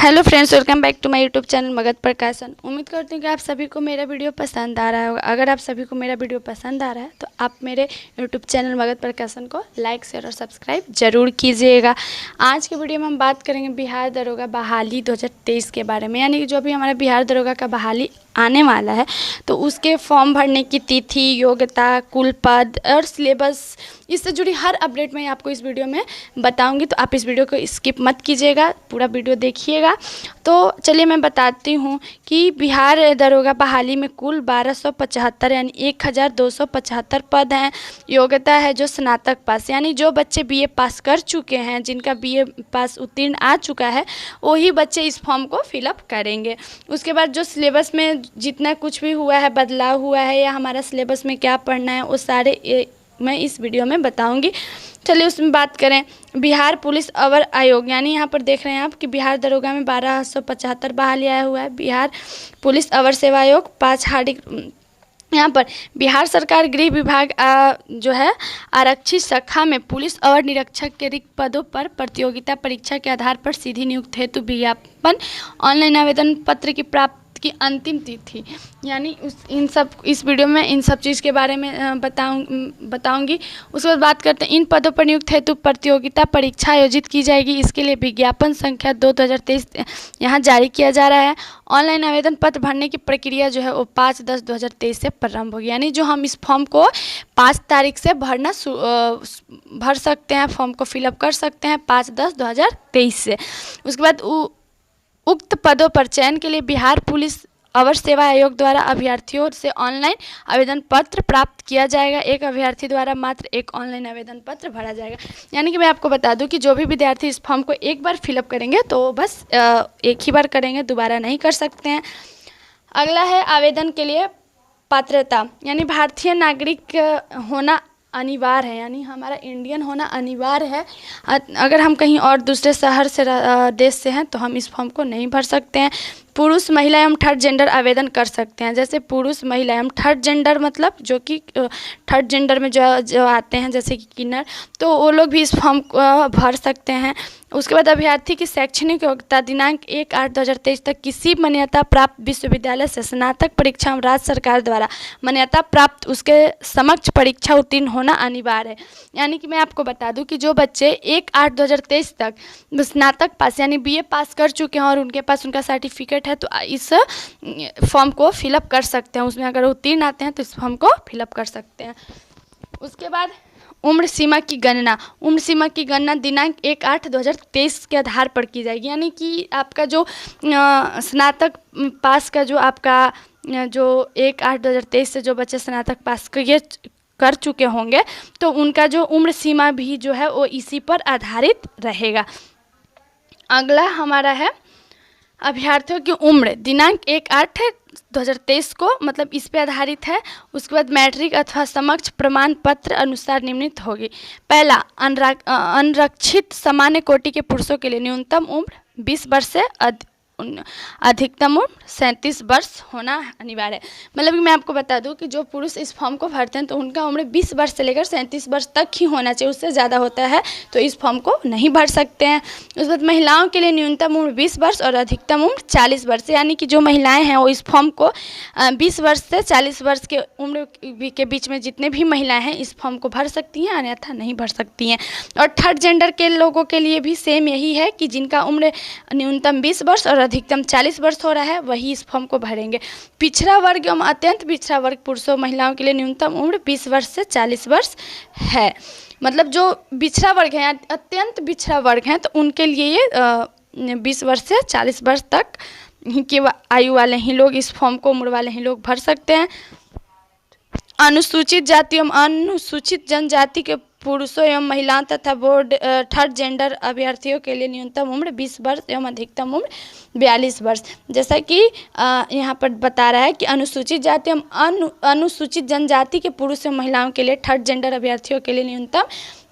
Hello friends, welcome back to my YouTube channel Magadh Prakashan. उम्मीद करती हूँ कि आप सभी को मेरा वीडियो पसंद आ रहा होगा। अगर आप सभी को मेरा वीडियो पसंद आ रहा है तो आप मेरे यूट्यूब चैनल मगध प्रकाशन को लाइक शेयर और सब्सक्राइब जरूर कीजिएगा। आज के वीडियो में हम बात करेंगे बिहार दरोगा बहाली 2023 के बारे में, यानी कि जो भी हमारा बिहार दरोगा का बहाली आने वाला है तो उसके फॉर्म भरने की तिथि, योग्यता, कुल पद और सिलेबस, इससे जुड़ी हर अपडेट मैं आपको इस वीडियो में बताऊंगी। तो आप इस वीडियो को स्किप मत कीजिएगा, पूरा वीडियो देखिएगा। तो चलिए मैं बताती हूँ कि बिहार दरोगा बहाली में कुल 1275 यानी 1275 पद हैं। योग्यता है जो स्नातक पास, यानी जो बच्चे बीए पास कर चुके हैं, जिनका बीए पास उत्तीर्ण आ चुका है, वही बच्चे इस फॉर्म को फिलअप करेंगे। उसके बाद जो सिलेबस में जितना कुछ भी हुआ है, बदलाव हुआ है या हमारा सिलेबस में क्या पढ़ना है, वो सारे मैं इस वीडियो में बताऊंगी। चलिए उसमें बात करें। बिहार पुलिस अवर आयोग, यानी यहाँ पर देख रहे हैं आप कि बिहार दरोगा में 1275 बहाली आया हुआ है। बिहार पुलिस अवर सेवा आयोग 5 हार्दिक। यहाँ पर बिहार सरकार गृह विभाग जो है आरक्षी शाखा में पुलिस अवर निरीक्षक के रिक्त पदों पर प्रतियोगिता परीक्षा के आधार पर सीधी नियुक्त हेतु विज्ञापन ऑनलाइन आवेदन पत्र की प्राप्ति की अंतिम तिथि, यानी इस वीडियो में इन सब चीज़ के बारे में बताऊंगी। उसके बाद बात करते हैं इन पदों पर नियुक्त हेतु प्रतियोगिता परीक्षा आयोजित की जाएगी। इसके लिए विज्ञापन संख्या 2/2023 यहाँ जारी किया जा रहा है। ऑनलाइन आवेदन पत्र भरने की प्रक्रिया जो है वो 5/10/2023 से प्रारंभ होगी, यानी जो हम इस फॉर्म को 5 तारीख से भर सकते हैं, फॉर्म को फिलअप कर सकते हैं 5/10/2023 से। उसके बाद उक्त पदों पर चयन के लिए बिहार पुलिस अवर सेवा आयोग द्वारा अभ्यर्थियों से ऑनलाइन आवेदन पत्र प्राप्त किया जाएगा। एक अभ्यर्थी द्वारा मात्र एक ऑनलाइन आवेदन पत्र भरा जाएगा। यानी कि मैं आपको बता दूं कि जो भी विद्यार्थी इस फॉर्म को एक बार फिलअप करेंगे तो बस एक ही बार करेंगे, दोबारा नहीं कर सकते हैं। अगला है आवेदन के लिए पात्रता, यानी भारतीय नागरिक होना अनिवार्य है, यानी हमारा इंडियन होना अनिवार्य है। अगर हम कहीं और दूसरे शहर से देश से हैं तो हम इस फॉर्म को नहीं भर सकते हैं। पुरुष, महिला एवं थर्ड जेंडर आवेदन कर सकते हैं। जैसे पुरुष, महिला एवं थर्ड जेंडर, मतलब जो कि थर्ड जेंडर में जो आते हैं जैसे कि किन्नर, तो वो लोग भी इस फॉर्म को भर सकते हैं। उसके बाद अभ्यर्थी की शैक्षणिक योग्यता दिनांक 1/8/2023 तक किसी मान्यता प्राप्त विश्वविद्यालय से स्नातक परीक्षा एवं राज्य सरकार द्वारा मान्यता प्राप्त उसके समक्ष परीक्षा उत्तीर्ण होना अनिवार्य है। यानी कि मैं आपको बता दूं कि जो बच्चे 1/8/2023 तक स्नातक पास यानी बीए पास कर चुके हैं और उनके पास उनका सर्टिफिकेट है तो इस फॉर्म को फिलअप कर सकते हैं। उसमें अगर उत्तीर्ण आते हैं तो इस फॉर्म को फिलअप कर सकते हैं। उसके बाद उम्र सीमा की गणना दिनांक 1/8/2023 के आधार पर की जाएगी। यानी कि आपका जो स्नातक पास का जो आपका जो 1/8/2023 से जो बच्चे स्नातक पास कर चुके होंगे तो उनका जो उम्र सीमा भी जो है वो इसी पर आधारित रहेगा। अगला हमारा है अभ्यर्थियों की उम्र दिनांक 1/8/2023 को, मतलब इस पे आधारित है। उसके बाद मैट्रिक अथवा समक्ष प्रमाण पत्र अनुसार निम्नलिखित होगी। पहला, अनरक्षित सामान्य कोटि के पुरुषों के लिए न्यूनतम उम्र 20 वर्ष से अधिकतम उम्र 37 वर्ष होना अनिवार्य है। मतलब कि मैं आपको बता दूं कि जो पुरुष इस फॉर्म को भरते हैं तो उनका उम्र 20 वर्ष से लेकर 37 वर्ष तक ही होना चाहिए, उससे ज़्यादा होता है तो इस फॉर्म को नहीं भर सकते हैं। उसके बाद महिलाओं के लिए न्यूनतम उम्र 20 वर्ष और अधिकतम उम्र 40 वर्ष, यानी कि जो महिलाएं हैं वो इस फॉर्म को 20 वर्ष से 40 वर्ष के उम्र के बीच में जितने भी महिलाएं हैं इस फॉर्म को भर सकती हैं, अन्यथा नहीं भर सकती हैं। और थर्ड जेंडर के लोगों के लिए भी सेम यही है कि जिनका उम्र न्यूनतम 20 वर्ष और अधिकतम 40 वर्ष हो रहा है वही इस फॉर्म को भरेंगे। पिछड़ा वर्ग एवं अत्यंत पिछड़ा वर्ग पुरुषों महिलाओं के लिए न्यूनतम उम्र 20 वर्ष से 40 वर्ष है। मतलब जो पिछड़ा वर्ग है, अत्यंत पिछड़ा वर्ग है, तो उनके लिए ये 20 वर्ष से 40 वर्ष तक की आयु वाले ही लोग इस फॉर्म को, उम्र वाले ही लोग भर सकते हैं। अनुसूचित जाति एवं अनुसूचित जनजाति के पुरुषों एवं महिलाओं तथा बोर्ड थर्ड जेंडर अभ्यर्थियों के लिए न्यूनतम उम्र 20 वर्ष एवं अधिकतम उम्र 42 वर्ष। जैसा कि यहाँ पर बता रहा है कि अनुसूचित जाति एवं अनुसूचित जनजाति के पुरुष एवं महिलाओं के लिए थर्ड जेंडर अभ्यर्थियों के लिए न्यूनतम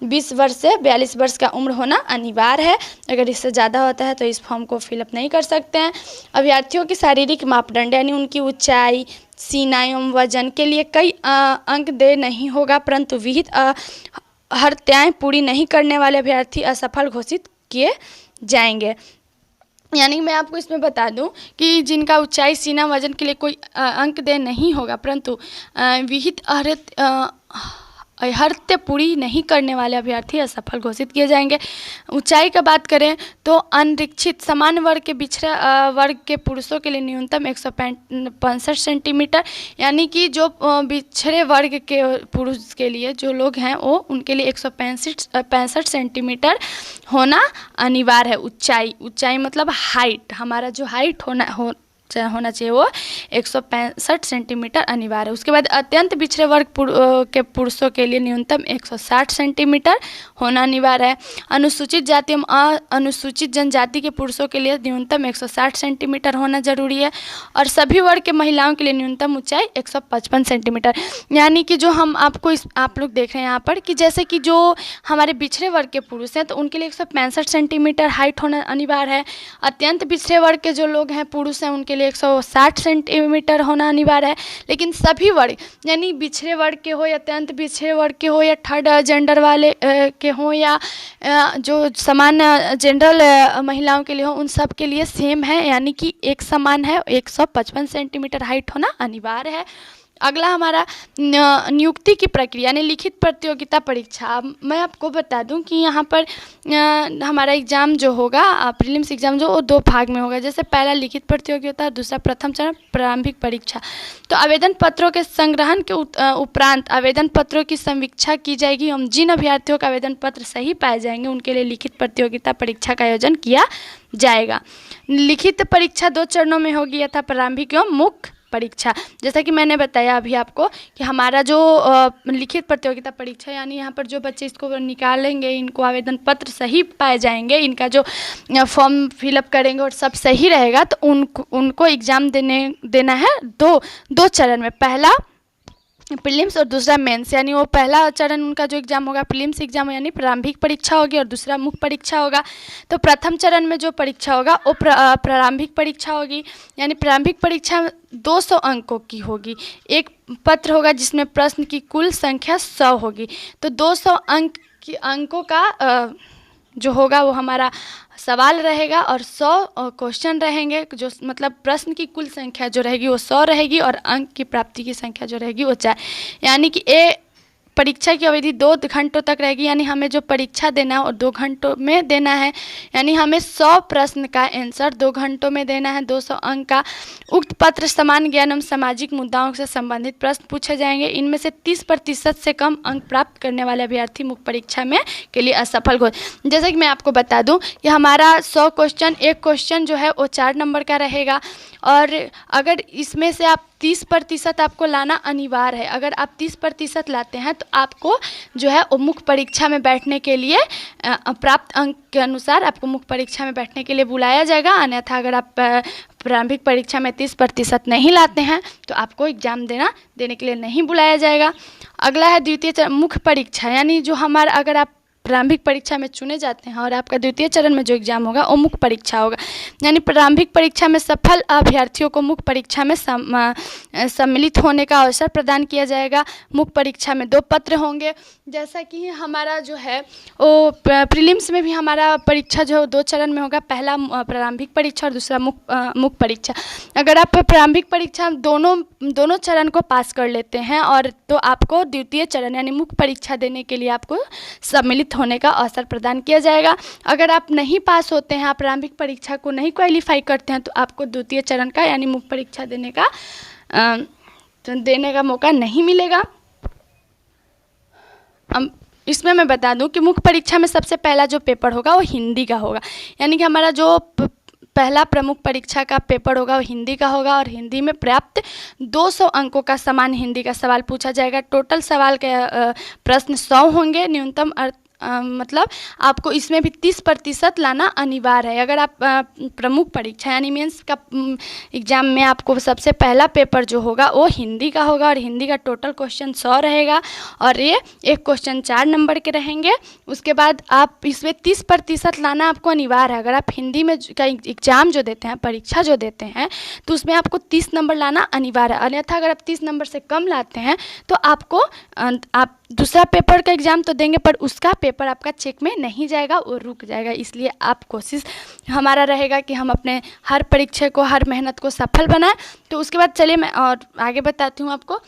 20 वर्ष से 42 वर्ष का उम्र होना अनिवार्य है। अगर इससे ज़्यादा होता है तो इस फॉर्म को फिलअप नहीं कर सकते हैं। अभ्यर्थियों की शारीरिक मापदंड यानी उनकी ऊंचाई, सीना एवं वजन के लिए कई अंक दे नहीं होगा, परंतु विहित हत्याएं पूरी नहीं करने वाले अभ्यर्थी असफल घोषित किए जाएंगे। यानी मैं आपको इसमें बता दूं कि जिनका ऊंचाई सीना वजन के लिए कोई अंक देय नहीं होगा, परंतु विहित अर्हता पूरी नहीं करने वाले अभ्यर्थी असफल घोषित किए जाएंगे। ऊंचाई का बात करें तो अनरिक्षित समान वर्ग के पिछड़ा वर्ग के पुरुषों के लिए न्यूनतम 165 सेंटीमीटर, यानी कि जो पिछड़े वर्ग के पुरुष के लिए जो लोग हैं वो उनके लिए 165 सेंटीमीटर होना अनिवार्य है। ऊंचाई मतलब हाइट, हमारा जो हाइट होना चाहिए वो 165 सेंटीमीटर अनिवार्य है। उसके बाद अत्यंत पिछड़े वर्ग के पुरुषों के लिए न्यूनतम 160 सेंटीमीटर होना अनिवार्य है। अनुसूचित जाति एवं अनुसूचित जनजाति के पुरुषों के लिए न्यूनतम 160 सेंटीमीटर होना जरूरी है, और सभी वर्ग के महिलाओं के लिए न्यूनतम ऊंचाई 155 सेंटीमीटर। यानी कि जो हम आप लोग देख रहे हैं यहाँ पर कि जैसे कि जो हमारे पिछड़े वर्ग के पुरुष हैं तो उनके लिए 165 सेंटीमीटर हाइट होना अनिवार्य है। अत्यंत पिछड़े वर्ग के जो लोग हैं पुरुष हैं उनके लिए 160 सेंटीमीटर होना अनिवार्य है। लेकिन सभी वर्ग यानी पिछड़े वर्ग के हो या अत्यंत पिछड़े वर्ग के हो या थर्ड जेंडर वाले के हो या जो समान जनरल महिलाओं के लिए हो, उन सब के लिए सेम है, यानी कि एक समान है, 155 सेंटीमीटर हाइट होना अनिवार्य है। अगला हमारा नियुक्ति की प्रक्रिया यानी लिखित प्रतियोगिता परीक्षा। मैं आपको बता दूं कि यहाँ पर हमारा एग्ज़ाम जो होगा प्रीलिम्स एग्ज़ाम जो वो 2 भाग में होगा। जैसे पहला लिखित प्रतियोगिता, दूसरा प्रथम चरण प्रारंभिक परीक्षा। तो आवेदन पत्रों के संग्रहण के उपरांत आवेदन पत्रों की समीक्षा की जाएगी एवं जिन अभ्यर्थियों का आवेदन पत्र सही पाए जाएंगे उनके लिए लिखित प्रतियोगिता परीक्षा का आयोजन किया जाएगा। लिखित परीक्षा 2 चरणों में होगी यथा प्रारंभिक एवं मुख्य परीक्षा। जैसा कि मैंने बताया अभी आपको कि हमारा जो लिखित प्रतियोगिता परीक्षा यानी यहाँ पर जो बच्चे इसको निकालेंगे, इनको आवेदन पत्र सही पाए जाएंगे, इनका जो फॉर्म फिलअप करेंगे और सब सही रहेगा तो उनको एग्ज़ाम देना है दो चरण में, पहला प्रीलिम्स और दूसरा मेंस। यानी वो पहला चरण उनका जो एग्ज़ाम होगा प्रीलिम्स एग्ज़ाम यानी प्रारंभिक परीक्षा होगी और दूसरा मुख्य परीक्षा होगा। तो प्रथम चरण में जो परीक्षा होगा वो प्रारंभिक परीक्षा होगी, यानी प्रारंभिक परीक्षा 200 अंकों की होगी। एक पत्र होगा जिसमें प्रश्न की कुल संख्या 100 होगी। तो 200 अंकों का जो होगा वो हमारा सवाल रहेगा और 100 क्वेश्चन रहेंगे, जो मतलब प्रश्न की कुल संख्या जो रहेगी वो 100 रहेगी और अंक की प्राप्ति की संख्या जो रहेगी वो 4। यानी कि परीक्षा की अवधि 2 घंटों तक रहेगी, यानी हमें जो परीक्षा देना है और 2 घंटों में देना है, यानी हमें 100 प्रश्न का आंसर 2 घंटों में देना है, 200 अंक का। उक्त पत्र समान ज्ञान एवं सामाजिक मुद्दाओं से संबंधित प्रश्न पूछे जाएंगे। इनमें से 30% से कम अंक प्राप्त करने वाले अभ्यर्थी मुख्य परीक्षा में के लिए असफल हो। जैसे कि मैं आपको बता दूं कि हमारा 100 क्वेश्चन, एक क्वेश्चन जो है वो 4 नंबर का रहेगा, और अगर इसमें से आप 30% आपको लाना अनिवार्य है। अगर आप 30% लाते हैं तो आपको जो है वो मुख्य परीक्षा में बैठने के लिए प्राप्त अंक के अनुसार आपको मुख्य परीक्षा में बैठने के लिए बुलाया जाएगा। अन्यथा अगर आप प्रारंभिक परीक्षा में 30% नहीं लाते हैं तो आपको एग्ज़ाम देने के लिए नहीं बुलाया जाएगा। अगला है द्वितीय चरण मुख्य परीक्षा, यानी जो हमारा अगर आप प्रारंभिक परीक्षा में चुने जाते हैं और आपका द्वितीय चरण में जो एग्ज़ाम होगा वो मुख्य परीक्षा होगा। यानी प्रारंभिक परीक्षा में सफल अभ्यर्थियों को मुख्य परीक्षा में सम्मिलित होने का अवसर प्रदान किया जाएगा। मुख्य परीक्षा में 2 पत्र होंगे। जैसा कि हमारा जो है वो प्रीलिम्स में भी हमारा परीक्षा जो 2 चरण में होगा, पहला प्रारंभिक परीक्षा और दूसरा मुख्य परीक्षा। अगर आप प्रारंभिक परीक्षा दोनों चरण को पास कर लेते हैं और तो आपको द्वितीय चरण यानी मुख्य परीक्षा देने के लिए आपको सम्मिलित होने का अवसर प्रदान किया जाएगा। अगर आप नहीं पास होते हैं, आप प्रारंभिक परीक्षा को नहीं क्वालिफाई करते हैं तो आपको द्वितीय चरण का यानी मुख्य परीक्षा देने का मौका नहीं मिलेगा। इसमें मैं बता दूं कि मुख्य परीक्षा में सबसे पहला जो पेपर होगा वो हिंदी का होगा। यानी कि हमारा जो पहला प्रमुख परीक्षा का पेपर होगा वो हिंदी का होगा और हिंदी में पर्याप्त 200 अंकों का समान हिंदी का सवाल पूछा जाएगा। टोटल सवाल के प्रश्न 100 होंगे न्यूनतम, मतलब आपको इसमें भी 30% लाना अनिवार्य है। अगर आप प्रमुख परीक्षा यानी मेंस का एग्ज़ाम में आपको सबसे पहला पेपर जो होगा वो हिंदी का होगा और हिंदी का टोटल क्वेश्चन 100 रहेगा और ये एक क्वेश्चन 4 नंबर के रहेंगे। उसके बाद आप इसमें 30% लाना आपको अनिवार्य है। अगर आप हिंदी में का एग्ज़ाम जो देते हैं, परीक्षा जो देते हैं, तो उसमें आपको 30 नंबर लाना अनिवार्य है। अन्यथा अगर आप 30 नंबर से कम लाते हैं तो आपको आप दूसरा पेपर का एग्ज़ाम तो देंगे पर उसका पेपर आपका चेक में नहीं जाएगा, वो रुक जाएगा। इसलिए आप कोशिश हमारा रहेगा कि हम अपने हर परीक्षा को, हर मेहनत को सफल बनाएं। तो उसके बाद चलिए मैं और आगे बताती हूँ आपको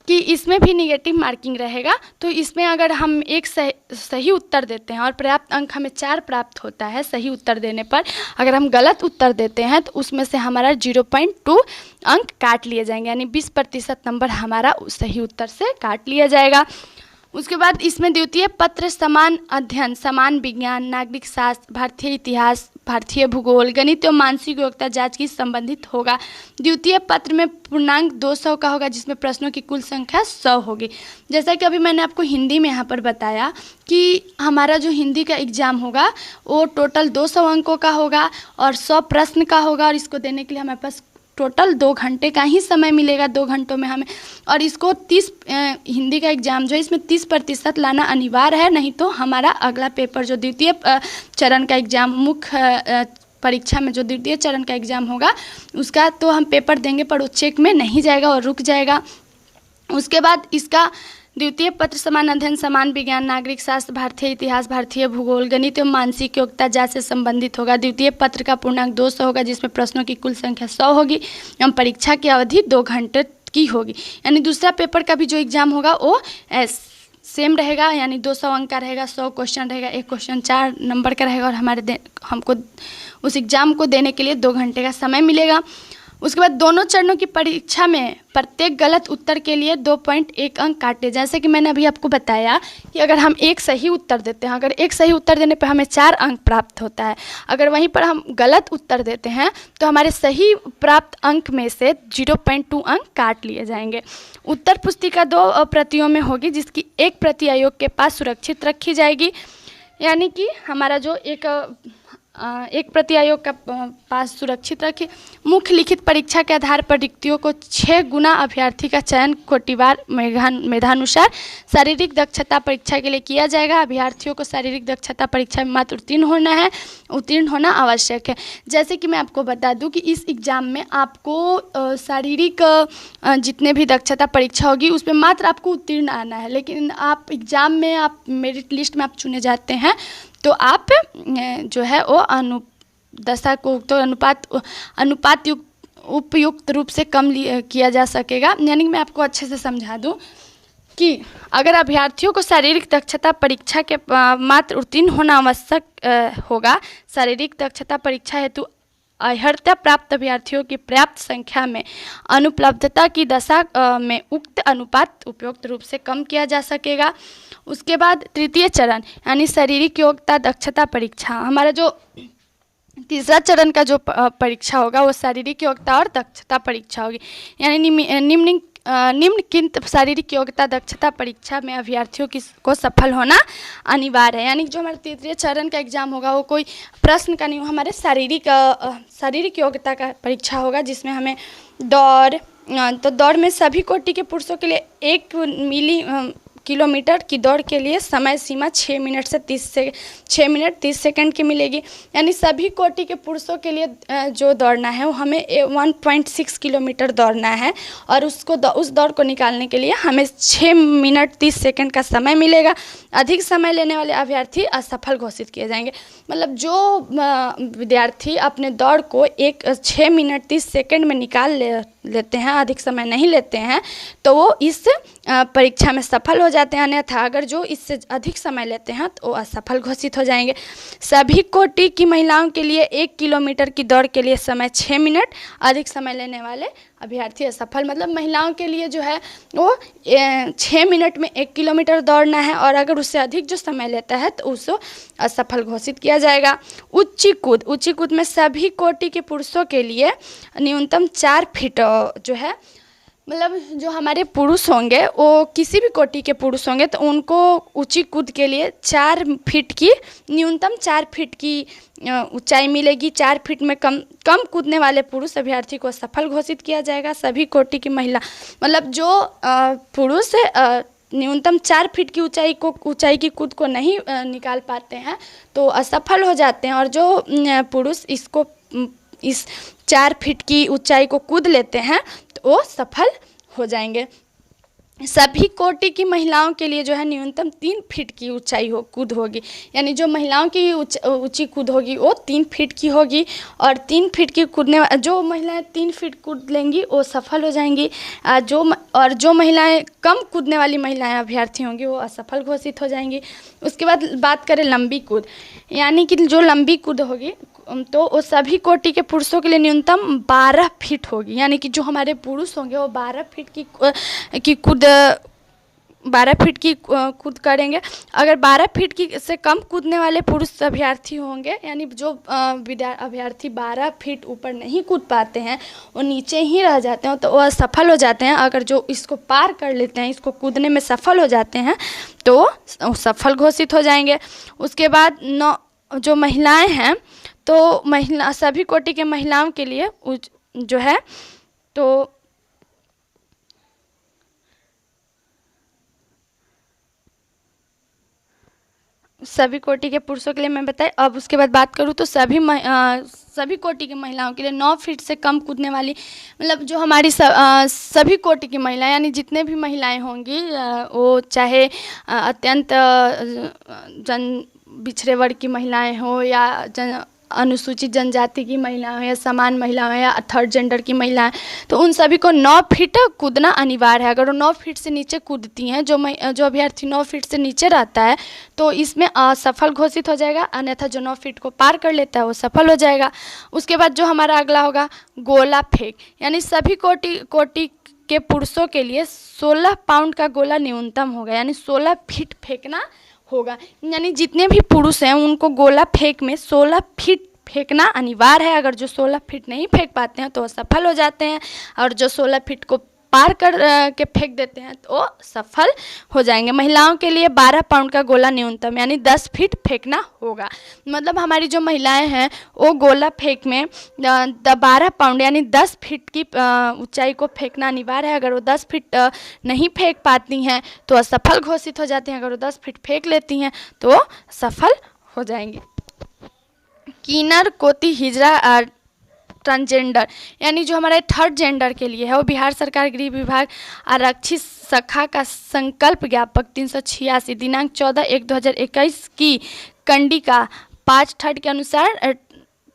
कि इसमें भी निगेटिव मार्किंग रहेगा। तो इसमें अगर हम एक सही उत्तर देते हैं और पर्याप्त अंक हमें 4 प्राप्त होता है सही उत्तर देने पर, अगर हम गलत उत्तर देते हैं तो उसमें से हमारा 0.2 अंक काट लिए जाएंगे, यानी 20% नंबर हमारा सही उत्तर से काट लिया जाएगा। उसके बाद इसमें द्वितीय पत्र समान अध्ययन, समान विज्ञान, नागरिक शास्त्र, भारतीय इतिहास, भारतीय भूगोल, गणित एवं मानसिक योग्यता जांच की संबंधित होगा। द्वितीय पत्र में पूर्णांक 200 का होगा, जिसमें प्रश्नों की कुल संख्या 100 होगी। जैसा कि अभी मैंने आपको हिंदी में यहाँ पर बताया कि हमारा जो हिंदी का एग्ज़ाम होगा वो टोटल 200 अंकों का होगा और 100 प्रश्न का होगा, और इसको देने के लिए हमारे पास टोटल 2 घंटे का ही समय मिलेगा। 2 घंटों में हमें, और इसको हिंदी का एग्ज़ाम जो है इसमें 30% लाना अनिवार्य है, नहीं तो हमारा अगला पेपर जो द्वितीय चरण का एग्ज़ाम, मुख्य परीक्षा में जो द्वितीय चरण का एग्ज़ाम होगा उसका तो हम पेपर देंगे पर वो चेक में नहीं जाएगा और रुक जाएगा। उसके बाद इसका द्वितीय पत्र समान अध्ययन, समान विज्ञान, नागरिक शास्त्र, भारतीय इतिहास, भारतीय भूगोल, गणित एवं मानसिक योग्यता जांच से संबंधित होगा। द्वितीय पत्र का पूर्णांक 200 होगा, जिसमें प्रश्नों की कुल संख्या 100 होगी एवं परीक्षा की अवधि 2 घंटे की होगी। यानी दूसरा पेपर का भी जो एग्ज़ाम होगा वो सेम रहेगा, यानी 200 अंक का रहेगा, 100 क्वेश्चन रहेगा, एक क्वेश्चन 4 नंबर का रहेगा, और हमको उस एग्ज़ाम को देने के लिए 2 घंटे का समय मिलेगा। उसके बाद दोनों चरणों की परीक्षा में प्रत्येक गलत उत्तर के लिए 2.1 अंक काटे। जैसे कि मैंने अभी आपको बताया कि अगर हम एक सही उत्तर देते हैं, अगर एक सही उत्तर देने पर हमें 4 अंक प्राप्त होता है, अगर वहीं पर हम गलत उत्तर देते हैं तो हमारे सही प्राप्त अंक में से 0.2 अंक काट लिए जाएंगे। उत्तर पुस्तिका 2 प्रतियों में होगी, जिसकी एक प्रति आयोग के पास सुरक्षित रखी जाएगी। यानी कि हमारा जो एक प्रति आयोग का पास सुरक्षित रखे। मुख्य लिखित परीक्षा के आधार पर रिक्तियों को 6 गुना अभ्यर्थी का चयन कोटिवार मेधानुसार शारीरिक दक्षता परीक्षा के लिए किया जाएगा। अभ्यर्थियों को शारीरिक दक्षता परीक्षा में मात्र उत्तीर्ण होना आवश्यक है। जैसे कि मैं आपको बता दूं कि इस एग्ज़ाम में आपको शारीरिक जितने भी दक्षता परीक्षा होगी उसमें मात्र आपको उत्तीर्ण आना है, लेकिन आप एग्ज़ाम में आप मेरिट लिस्ट में आप चुने जाते हैं तो आप जो है वो दशा को तो अनुपात उपयुक्त रूप से कम किया जा सकेगा। यानी कि मैं आपको अच्छे से समझा दूं कि अगर अभ्यर्थियों को शारीरिक दक्षता परीक्षा के मात्र उत्तीर्ण होना आवश्यक होगा, शारीरिक दक्षता परीक्षा हेतु अर्हता प्राप्त अभ्यर्थियों की पर्याप्त संख्या में अनुपलब्धता की दशा में उक्त अनुपात उपयुक्त रूप से कम किया जा सकेगा। उसके बाद तृतीय चरण यानी शारीरिक योग्यता दक्षता परीक्षा, हमारा जो तीसरा चरण का जो परीक्षा होगा वो शारीरिक योग्यता और दक्षता परीक्षा होगी। यानी निम्नलिखित शारीरिक योग्यता दक्षता परीक्षा में अभ्यर्थियों को सफल होना अनिवार्य है। यानी जो हमारा तृतीय चरण का एग्जाम होगा वो कोई प्रश्न का नहीं, हमारे शारीरिक योग्यता का परीक्षा होगा, जिसमें हमें दौड़ में सभी कोटि के पुरुषों के लिए 1 किलोमीटर की दौड़ के लिए समय सीमा 6 मिनट 30 सेकंड की मिलेगी। यानी सभी कोटि के पुरुषों के लिए जो दौड़ना है वो हमें 1.6 किलोमीटर दौड़ना है, और उस दौड़ को निकालने के लिए हमें 6 मिनट 30 सेकंड का समय मिलेगा। अधिक समय लेने वाले अभ्यर्थी असफल घोषित किए जाएंगे। मतलब जो विद्यार्थी अपने दौड़ को 6 मिनट 30 सेकंड में निकाल लेते हैं, अधिक समय नहीं लेते हैं, तो वो इस परीक्षा में सफल हो जाते हैं। अन्यथा अगर जो इससे अधिक समय लेते हैं तो वो असफल घोषित हो जाएंगे। सभी कोटि की महिलाओं के लिए 1 किलोमीटर की दौड़ के लिए समय 6 मिनट, अधिक समय लेने वाले अभ्यर्थी असफल। मतलब महिलाओं के लिए जो है वो 6 मिनट में 1 किलोमीटर दौड़ना है, और अगर उससे अधिक जो समय लेता है तो उसको असफल घोषित किया जाएगा। ऊंची कूद में सभी कोटि के पुरुषों के लिए न्यूनतम 4 फीट जो है, मतलब जो हमारे पुरुष होंगे वो किसी भी कोटि के पुरुष होंगे तो उनको ऊंची कूद के लिए 4 फीट की न्यूनतम 4 फीट की ऊंचाई मिलेगी। 4 फीट में कम कूदने वाले पुरुष अभ्यर्थी को सफल घोषित किया जाएगा। सभी कोटि की महिला, मतलब जो पुरुष न्यूनतम 4 फीट की ऊंचाई की कूद को नहीं निकाल पाते हैं तो असफल हो जाते हैं, और जो पुरुष इस 4 फीट की ऊंचाई को कूद लेते हैं तो वो सफल हो जाएंगे। सभी कोटि की महिलाओं के लिए जो है न्यूनतम 3 फीट की ऊंचाई कूद होगी। यानी जो महिलाओं की ऊंची कूद होगी वो 3 फीट की होगी, और 3 फीट की जो महिलाएं 3 फीट कूद लेंगी वो सफल हो जाएंगी। जो महिलाएं कम कूदने वाली महिलाएं अभ्यर्थी होंगी वो असफल घोषित हो जाएंगी। उसके बाद बात करें लंबी कूद, यानी कि जो लंबी कूद होगी तो वो सभी कोटि के पुरुषों के लिए न्यूनतम 12 फीट होगी। यानी कि जो हमारे पुरुष होंगे वो 12 फीट की कूद 12 फीट की कूद करेंगे। अगर 12 फीट की से कम कूदने वाले पुरुष अभ्यर्थी होंगे, यानी जो अभ्यर्थी 12 फीट ऊपर नहीं कूद पाते हैं, वो नीचे ही रह जाते हैं, तो वो असफल हो जाते हैं। अगर जो इसको पार कर लेते हैं, इसको कूदने में सफल हो जाते हैं, तो सफल घोषित हो जाएंगे। उसके बाद जो महिलाएं हैं, तो सभी कोटि के महिलाओं के लिए जो है तो सभी कोटि के पुरुषों के लिए मैं बताई। अब उसके बाद बात करूँ तो सभी कोटि की महिलाओं के लिए 9 फीट से कम कूदने वाली, मतलब जो हमारी सभी कोटि की महिलाएं, यानी जितने भी महिलाएं होंगी, वो चाहे अत्यंत पिछड़े वर्ग की महिलाएं हो, या अनुसूचित जनजाति की महिलाएं हो, या समान महिलाएं, या थर्ड जेंडर की महिलाएं, तो उन सभी को 9 फीट कूदना अनिवार्य है। अगर वो 9 फीट से नीचे कूदती हैं, जो अभ्यर्थी 9 फीट से नीचे रहता है, तो इसमें असफल घोषित हो जाएगा। अन्यथा जो 9 फीट को पार कर लेता है वो सफल हो जाएगा। उसके बाद जो हमारा अगला होगा गोला फेंक, यानी सभी कोटि के पुरुषों के लिए 16 पाउंड का गोला न्यूनतम होगा, यानी 16 फीट फेंकना होगा। यानी जितने भी पुरुष हैं उनको गोला फेंक में 16 फीट फेंकना अनिवार्य है। अगर जो 16 फीट नहीं फेंक पाते हैं तो सफल हो जाते हैं, और जो 16 फीट को पार कर के फेंक देते हैं तो सफल हो जाएंगे। महिलाओं के लिए 12 पाउंड का गोला न्यूनतम, यानी 10 फीट फेंकना होगा। मतलब हमारी जो महिलाएं हैं वो गोला फेंक में 12 पाउंड यानी 10 फीट की ऊंचाई को फेंकना अनिवार्य है। अगर वो 10 फीट नहीं फेंक पाती हैं तो असफल घोषित हो जाती हैं। अगर वो 10 फीट फेंक लेती हैं तो सफल हो जाएंगी। किन्नर, कोती, हिजड़ा, ट्रांसजेंडर, यानी जो हमारे थर्ड जेंडर के लिए है, वो बिहार सरकार गृह विभाग आरक्षित शाखा का संकल्प ज्ञापक 386 दिनांक 14/1/2021 की कंडिका 5 थर्ड के अनुसार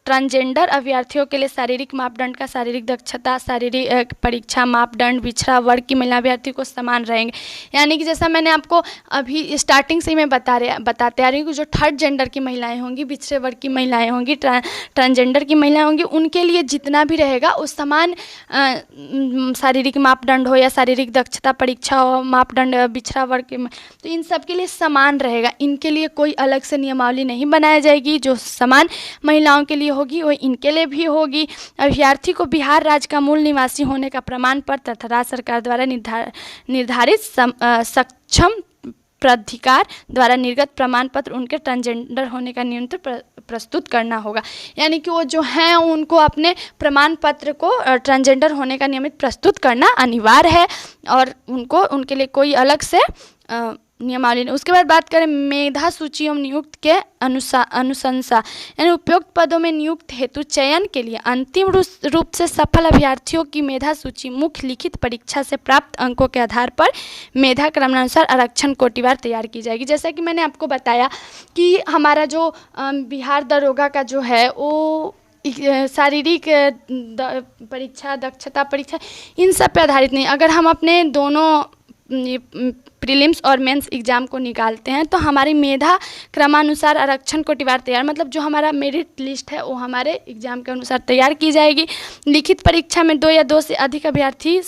ट्रांसजेंडर अभ्यर्थियों के लिए शारीरिक मापदंड का शारीरिक दक्षता, शारीरिक परीक्षा मापदंड पिछड़ा वर्ग की महिला अभ्यर्थी को समान रहेंगे। यानी कि जैसा मैंने आपको अभी स्टार्टिंग से ही मैं बताते आ रही हूँ कि जो थर्ड जेंडर की महिलाएं होंगी, पिछड़े वर्ग की महिलाएं होंगी, ट्रांसजेंडर की महिलाएं होंगी, उनके लिए जितना भी रहेगा उस समान शारीरिक मापदंड हो या शारीरिक दक्षता परीक्षा हो, मापदंड पिछड़ा वर्ग के, तो इन सब के लिए समान रहेगा। इनके लिए कोई अलग से नियमावली नहीं बनाई जाएगी। जो समान महिलाओं के लिए होगी वो इनके लिए भी होगी। अभ्यर्थी को बिहार राज्य का मूल निवासी होने का प्रमाण पत्र तथा राज्य सरकार द्वारा निर्धारित सक्षम प्राधिकार द्वारा निर्गत प्रमाण पत्र उनके ट्रांसजेंडर होने का न्यूनतम प्रस्तुत करना होगा। यानी कि वो जो हैं उनको अपने प्रमाण पत्र को ट्रांसजेंडर होने का नियमित प्रस्तुत करना अनिवार्य है, और उनके लिए कोई अलग से नियमावली नहीं। उसके बाद बात करें मेधा सूची एवं नियुक्त के अनुशंसा, यानी उपयुक्त पदों में नियुक्त हेतु चयन के लिए अंतिम रूप से सफल अभ्यर्थियों की मेधा सूची मुख्य लिखित परीक्षा से प्राप्त अंकों के आधार पर मेधा क्रमानुसार आरक्षण कोटिवार तैयार की जाएगी। जैसा कि मैंने आपको बताया कि हमारा जो बिहार दरोगा का जो है वो शारीरिक परीक्षा, दक्षता परीक्षा, इन सब पे आधारित नहीं। अगर हम अपने दोनों प्रीलिम्स और मेंस एग्जाम को निकालते हैं तो हमारी मेधा क्रमानुसार आरक्षण कोटिवार तैयार, मतलब जो हमारा मेरिट लिस्ट है वो हमारे एग्जाम के अनुसार तैयार की जाएगी। लिखित परीक्षा में 2 या 2 से अधिक अभ्यर्थी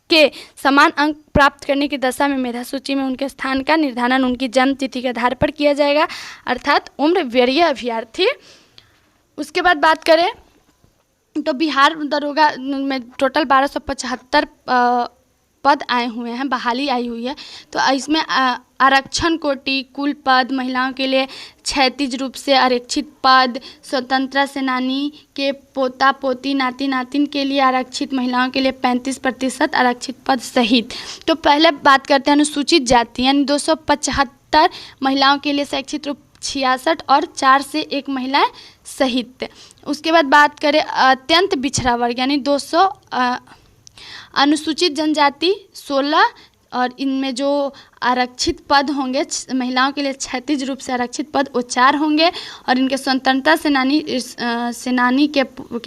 के समान अंक प्राप्त करने की दशा में मेधा सूची में उनके स्थान का निर्धारण उनकी जन्म तिथि के आधार पर किया जाएगा, अर्थात उम्र वरीय अभ्यर्थी। उसके बाद बात करें तो बिहार दरोगा में टोटल 1275 पद आए हुए हैं, बहाली आई हुई है। तो इसमें आरक्षण कोटि कुल पद, महिलाओं के लिए क्षैतिज रूप से आरक्षित पद, स्वतंत्रता सेनानी के पोता पोती नाती नातिन के लिए आरक्षित, महिलाओं के लिए 35% आरक्षित पद सहित। तो पहले बात करते हैं अनुसूचित जाति, यानी 275 महिलाओं के लिए शैक्षिक रूप 66 और 4 से 1 महिलाएं सहित। उसके बाद बात करें अत्यंत पिछड़ा वर्ग, यानी 200 अनुसूचित जनजाति 16 और इनमें जो आरक्षित पद होंगे महिलाओं के लिए क्षैतिज रूप से आरक्षित पद वो 4 होंगे और इनके स्वतंत्रता सेनानी के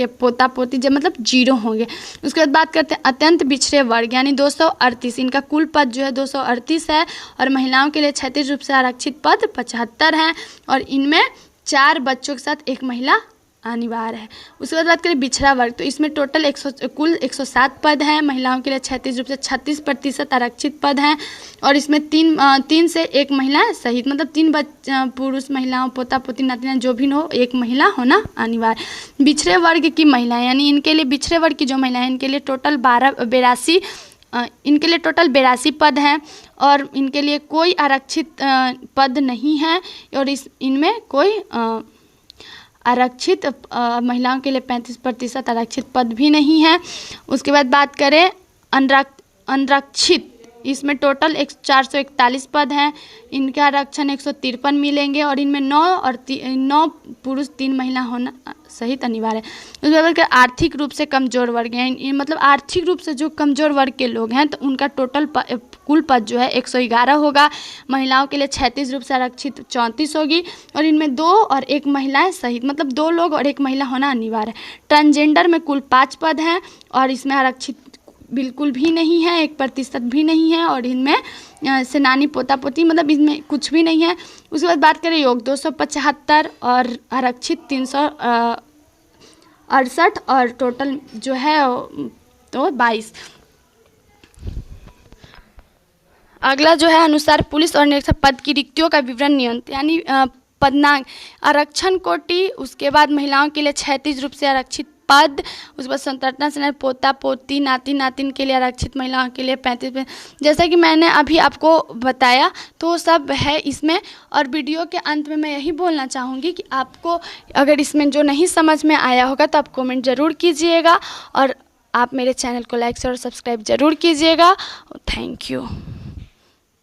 पोता पोती जो मतलब 0 होंगे। उसके बाद बात करते हैं अत्यंत पिछड़े वर्ग यानी 238, इनका कुल पद जो है 238 है और महिलाओं के लिए क्षैतिज रूप से आरक्षित पद 75 हैं और इनमें 4 बच्चों के साथ 1 महिला अनिवार्य है। उसके बाद बात करें पिछड़ा वर्ग, तो इसमें टोटल कुल 107 पद हैं। महिलाओं के लिए क्षैतिज रूप से 36% आरक्षित पद हैं और इसमें 3 से 1 महिला सहित मतलब 3 पुरुष महिलाओं पोता पोती नातिना जो भी हो 1 महिला होना अनिवार्य। पिछड़े वर्ग की महिलाएं यानी इनके लिए पिछड़े वर्ग की जो महिलाएं इनके लिए टोटल 82 पद हैं और इनके लिए कोई आरक्षित पद नहीं है और इनमें कोई आरक्षित महिलाओं के लिए 35% आरक्षित पद भी नहीं है। उसके बाद बात करें अनरक्षित, इसमें टोटल 441 पद हैं, इनके आरक्षण 153 मिलेंगे और इनमें 9 पुरुष 3 महिला होना सहित अनिवार्य है। उसके बाद आर्थिक रूप से कमजोर वर्ग हैं, मतलब आर्थिक रूप से जो कमजोर वर्ग के लोग हैं तो उनका टोटल कुल पद जो है 111 होगा। महिलाओं के लिए क्षैतिज रूप से आरक्षित 34 होगी और इनमें 2 और 1 महिलाएं सहित मतलब 2 लोग और 1 महिला होना अनिवार्य है। ट्रांसजेंडर में कुल 5 पद हैं और इसमें आरक्षित बिल्कुल भी नहीं है, 1% भी नहीं है और इनमें सेनानी पोता पोती मतलब इसमें कुछ भी नहीं है। उसके बाद बात करें योग 275 और आरक्षित 368 और टोटल जो है तो 22। अगला जो है अनुसार पुलिस और निरीक्षक पद की रिक्तियों का विवरण नियंत्रण यानी पदनांक आरक्षण कोटि, उसके बाद महिलाओं के लिए क्षैतिज रूप से आरक्षित पद, उसके बाद स्वतंत्रता सेनानी पोता पोती नाती नातिन के लिए आरक्षित महिलाओं के लिए 35। जैसा कि मैंने अभी आपको बताया तो सब है इसमें। और वीडियो के अंत में मैं यही बोलना चाहूँगी कि आपको अगर इसमें जो नहीं समझ में आया होगा तो आप कमेंट ज़रूर कीजिएगा और आप मेरे चैनल को लाइक और सब्सक्राइब ज़रूर कीजिएगा। Thank you.